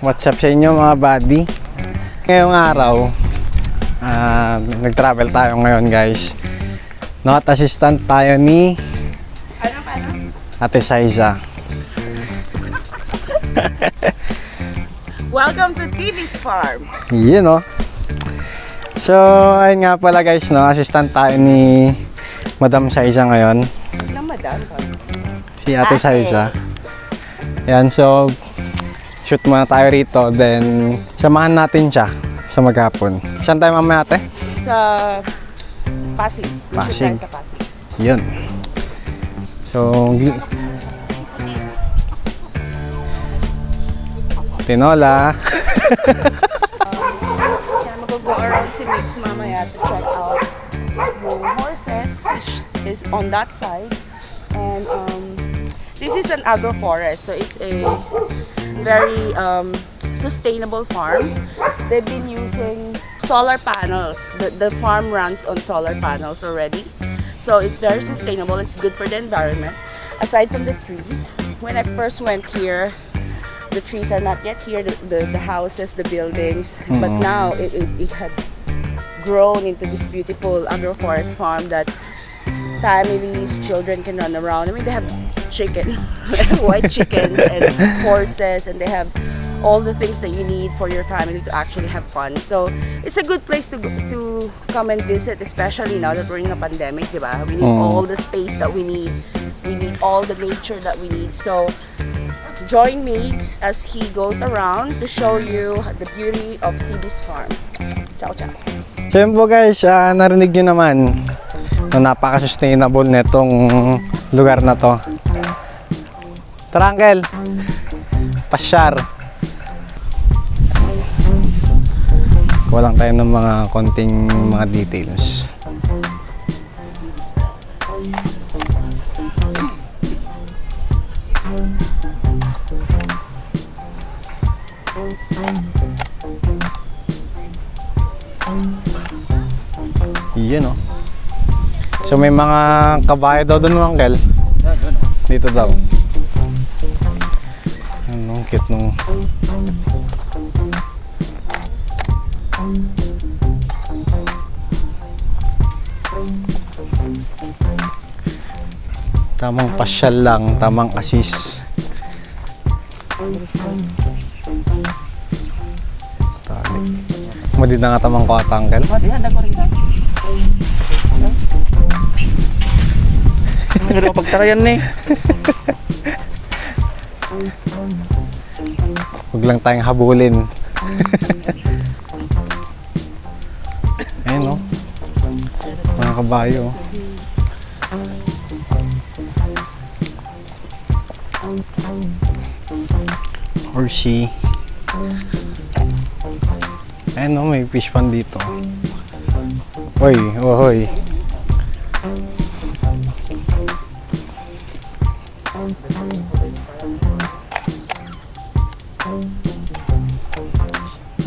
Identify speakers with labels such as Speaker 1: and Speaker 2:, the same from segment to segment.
Speaker 1: What's up sa inyo mga buddy? Ngayong araw, nag-travel tayo ngayon guys. Assistant tayo ni Ate Xyza.
Speaker 2: Welcome to Tibby's farm.
Speaker 1: Yun no. So, ayun nga pala guys, no, assistant tayo ni Madam Xyza ngayon.
Speaker 2: Madam?
Speaker 1: Si Ate Xyza. Ayan, so shoot muna tayo rito, then samahan natin siya sa maghapon. Saan tayo mamaya ate?
Speaker 2: Sa Pasig.
Speaker 1: Pasig.
Speaker 2: Sa Pasig.
Speaker 1: Yun. So, tinola.
Speaker 2: Mag-go around si Mix mamaya to check out yung horses, which is on that side. And this is an agroforest, so it's a very sustainable farm. They've been using solar panels. The farm runs on solar panels already. So it's very sustainable. It's good for the environment. Aside from the trees, when I first went here, the trees are not yet here, the houses, the buildings. But now it had grown into this beautiful agroforest farm that families, children can run around. I mean, they have chickens, white chickens and horses, and they have all the things that you need for your family to actually have fun. So it's a good place to come and visit, especially now that we're in a pandemic, diba? We need all the space that we need. We need all the nature that we need. So join me as he goes around to show you the beauty of Tibby's farm. Ciao, ciao.
Speaker 1: So yun po guys, narinig nyo naman na napaka-sustainable netong lugar na to. Tara Uncle, pasyar. Kuha lang tayo ng mga konting mga details. Yan o. So may mga kabayo daw doon Uncle. Dito daw. Anong cute nung tamang pasyal lang, tamang assist. Madi na nga tamang kota Uncle.
Speaker 3: Hindi ko pagtarayan eh.
Speaker 1: Huwag lang tayong habulin. Ayun o. Mga kabayo. Horsey. Ayun o, may fish pond dito. Hoy, ohoy.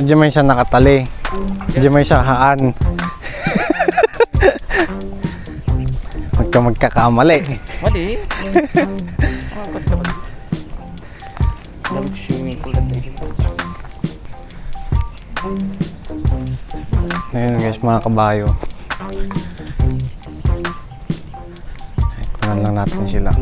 Speaker 1: Diyan may isa nakatali. Diyan may isa haan. Magkakamali.
Speaker 3: Mali. Swimming pool natin.
Speaker 1: Ayun guys, mga kabayo. Kunan lang natin sila.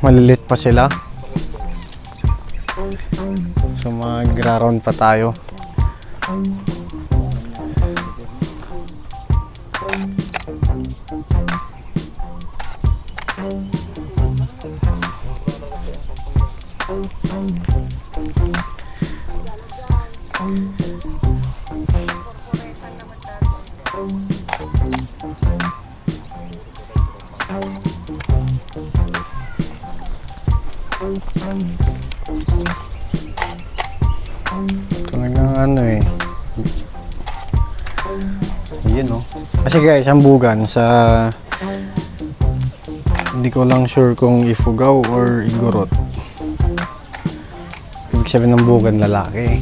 Speaker 1: Malilit pa sila. So mag-round pa tayo. Talagang ano eh. Yun oh. kasi guys, ang bugan sa... Hindi ko lang sure kung ifugaw or igurot. Ibig sabihin ng bugan, lalaki.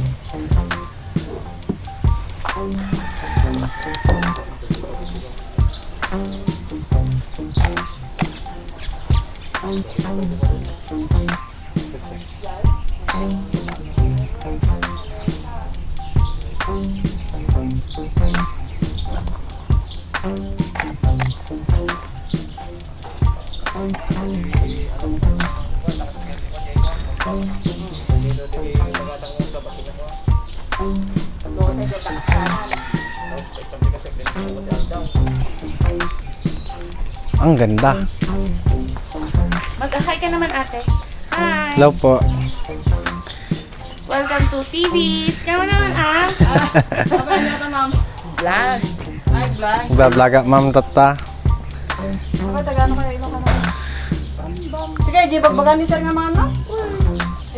Speaker 1: Ang ganda.
Speaker 2: Mag-hi ka naman, ate. Hi!
Speaker 1: Hello po.
Speaker 2: Welcome to Tibby's. Kama naman, Sabay na ito, ma'am. Vlog. Ay, vlog.
Speaker 1: Nagda-vlog ma'am Tata.
Speaker 2: Tagano kayo, ilo ka naman. Sige, di bagbagan ni sir nga mga no?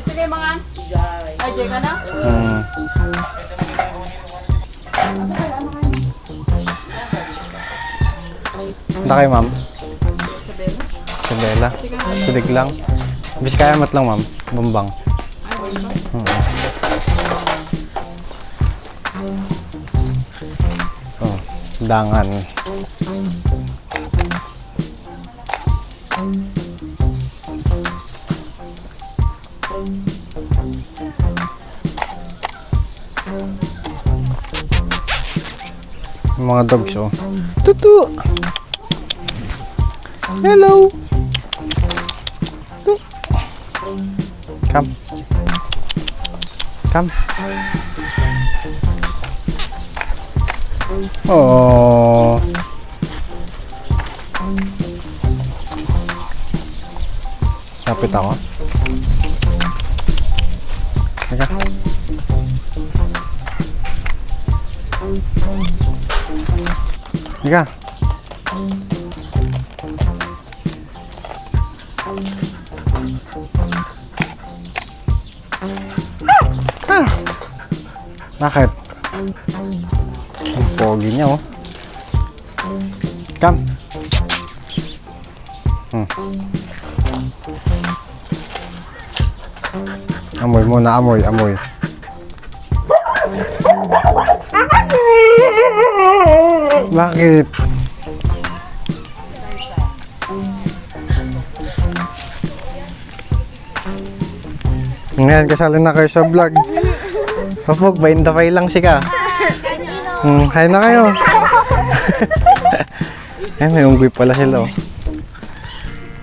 Speaker 2: Sige, mga. Ay, di ka na?
Speaker 1: Handa kayo ma'am? Sabela. Sulig lang. Bis kaya mat lang ma'am. Bumbang. Oh, dangan. Mga dogs oh. Tutu. Hello. Tu. Come. Come. Oh. Lapit ako. Teka. Teka. Bakit? Ang pogi niya oh. Come. Amoy muna, amoy. Bakit? Ngayon, kasali na kayo sa vlog. Kapag bain-dapay lang sika. Hi na kayo. Ay, may unggoy pala sila oh.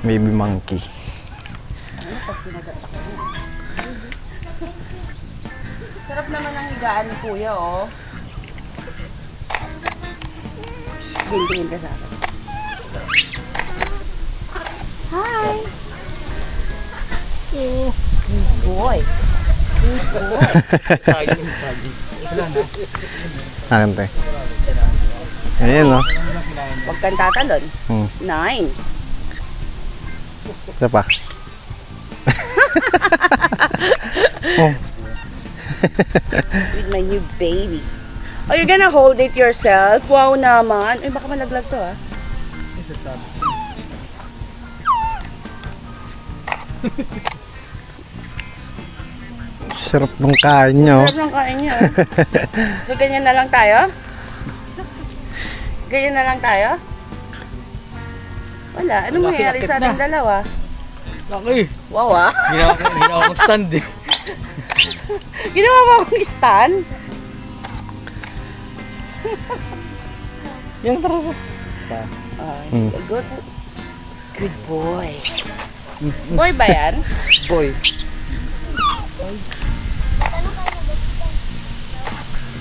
Speaker 1: Baby monkey.
Speaker 2: Sarap naman ang higaan ni kuya, oh. Tingin ka sa akin. Hi! Good boy. Good boy.
Speaker 1: Akin tayo. Ayan oh.
Speaker 2: Huwag kang tatalon. 9.
Speaker 1: Ito pa. Oh.
Speaker 2: With my new baby. Oh, you're gonna hold it yourself? Wow naman. Uy, baka malaglag to ah.
Speaker 1: Sarap ng kain nyo.
Speaker 2: Sarap ng kain niya. So, ganyan na lang tayo? Ganyan na lang tayo? Wala. Ano mangyayari sa ating dalawa?
Speaker 3: Laki.
Speaker 2: Wow ah.
Speaker 3: Ginawa ko stand eh.
Speaker 2: Ginawa mo akong stand?
Speaker 3: Yung tara.
Speaker 2: Good. Good boy. Boy ba yan?
Speaker 3: Boy.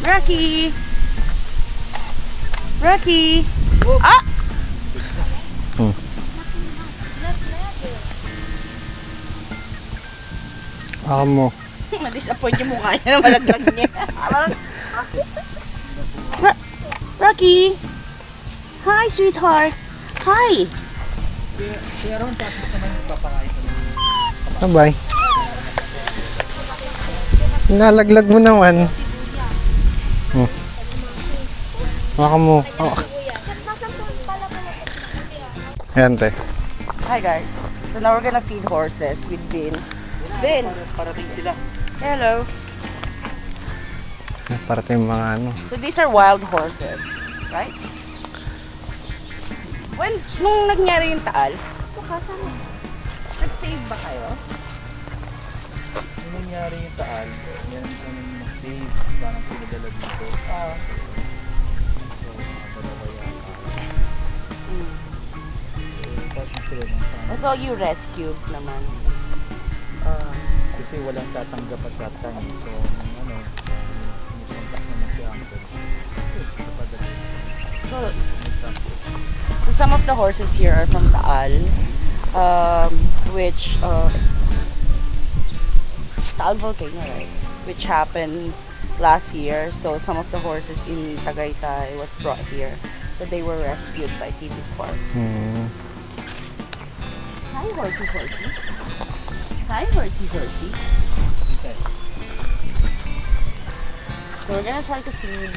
Speaker 2: Rocky! Rocky! Ah!
Speaker 1: Amo.
Speaker 2: Na-disappoint yung mukha niya na malaglag niya. Rocky! Hi, sweetheart! Hi!
Speaker 1: Bye-bye. Nalaglag mo naman. Baka mo. Oh. Ayan, te.
Speaker 2: Hi guys. So now we're gonna feed horses with Vin. Vin!
Speaker 3: Parating sila.
Speaker 2: Hello!
Speaker 1: Para tayong mga ano.
Speaker 2: So these are wild horses, right? Nung nangyari yung taal, bukasan mo. Nag-save ba kayo?
Speaker 3: Nung nangyari yung taal, yan ang nag-save. Parang pinadala dito.
Speaker 2: Oo.
Speaker 3: So, dalawa yata. Tapos sila ng sana.
Speaker 2: So you rescued naman.
Speaker 3: Kasi walang tatanggap at that time. So, ano, contact naman si Uncle.
Speaker 2: So some of the horses here are from Taal, which Taal volcano, right? Which happened last year. So some of the horses in Tagaytay was brought here, but they were rescued by Tibby's farm. Hi, horsey, horsey. Hi, horsey, horsey.
Speaker 3: Okay.
Speaker 2: So we're gonna try to feed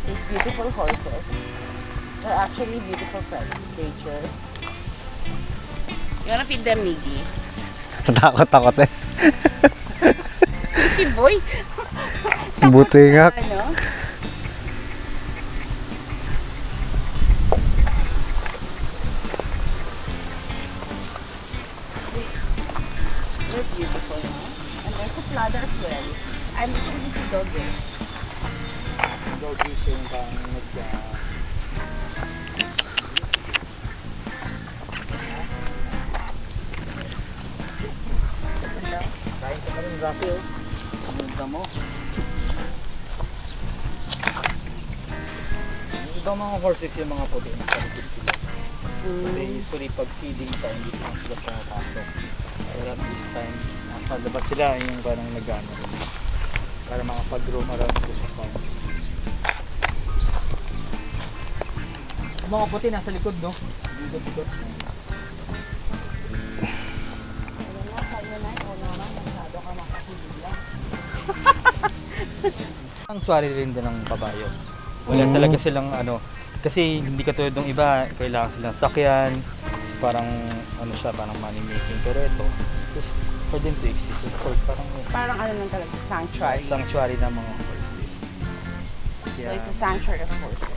Speaker 2: these beautiful horses. They're actually beautiful creatures. You wanna feed them, Miggy?
Speaker 1: Takot eh.
Speaker 2: Sweetie boy!
Speaker 1: Buti nga.
Speaker 2: Ano? They're beautiful, no? And there's a fladder as well. I'm sure this is dog eh.
Speaker 3: Doggy siya yung parang kain ka pa rin, Rafi, oh. Pumunta mo. Yung iba mga horses yung mga puti na palikid sila. Kasi usually pag feeding time, hindi pa sila pumapasok. Pero at this time, nasa labas sila yung parang nag-ano rin. Para makapag-roam around sila sa farm. Mga puti nasa likod, no? Dito. Ang suwari rin din ng kabayo. Wala talaga silang ano, kasi hindi katulad ng iba, kailangan silang sakyan, parang ano siya, parang money making. Pero ito, just for them to exist, of course,
Speaker 2: Parang ano lang talaga, sanctuary.
Speaker 3: sanctuary ng mga horses.
Speaker 2: So it's a sanctuary of horses.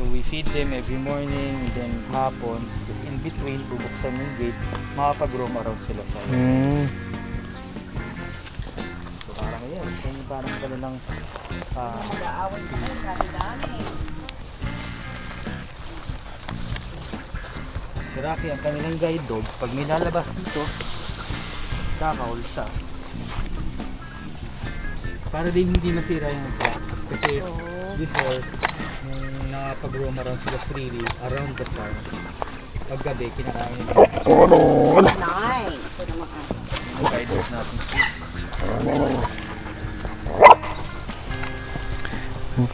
Speaker 3: So we feed them every morning, then hapon, just in between, bubuksan yung gate, makapag-roam around sila sa So parang yan, yung parang kanilang
Speaker 2: Mag-aaway ko ng dami.
Speaker 3: si Rocky, ang kanilang guide dog, pag may lalabas dito, kakahol siya. Para din hindi masira yung track. Kasi before, nung nakapag-roam around sila freely around the farm, paggabi, kinakain nila
Speaker 2: Nice! Ito naman
Speaker 3: ang guide dog natin.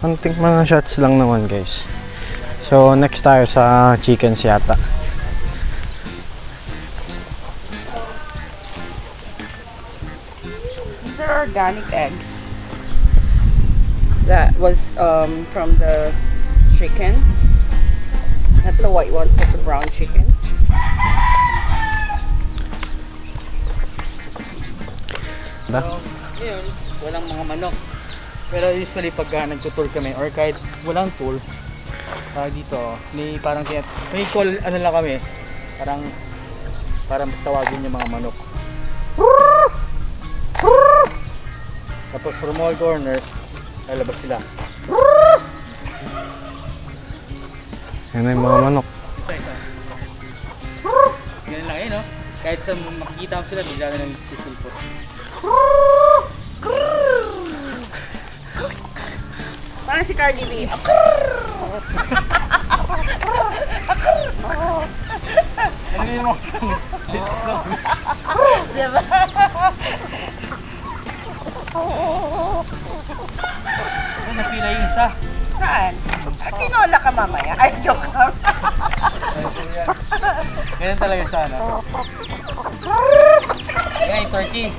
Speaker 1: Konting mga shots lang naman guys. So next tayo sa chickens yata.
Speaker 2: These are organic eggs that was from the chickens, not the white ones but the brown chickens.
Speaker 3: So, yun, walang mga manok. Pero usually pagka nagtutour kami or kahit walang tour, dito may parang may call ano lang kami, parang tawagin yung mga manok. Tapos from all corners, lalabas sila.
Speaker 1: Yan na yung mga manok.
Speaker 3: Isa. Ganun lang yun, no? Kahit sa makikita mo sila, bigla na lang sisilpot.
Speaker 2: Parang si Cardi B.
Speaker 3: Ano yung mga song?
Speaker 2: Diba?
Speaker 3: Ano, napila yung isa.
Speaker 2: Saan? Tinola ka mamaya. Ay, joke lang.
Speaker 3: Ganyan talaga siya, no? Yan, yung turkey.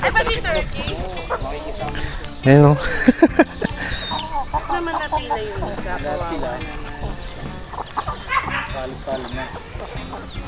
Speaker 2: Ay, pati turkey.
Speaker 3: Makikita mo.
Speaker 1: Yan o.
Speaker 2: Naman napila yung isa. Kawawa naman.
Speaker 3: Salo-salo na.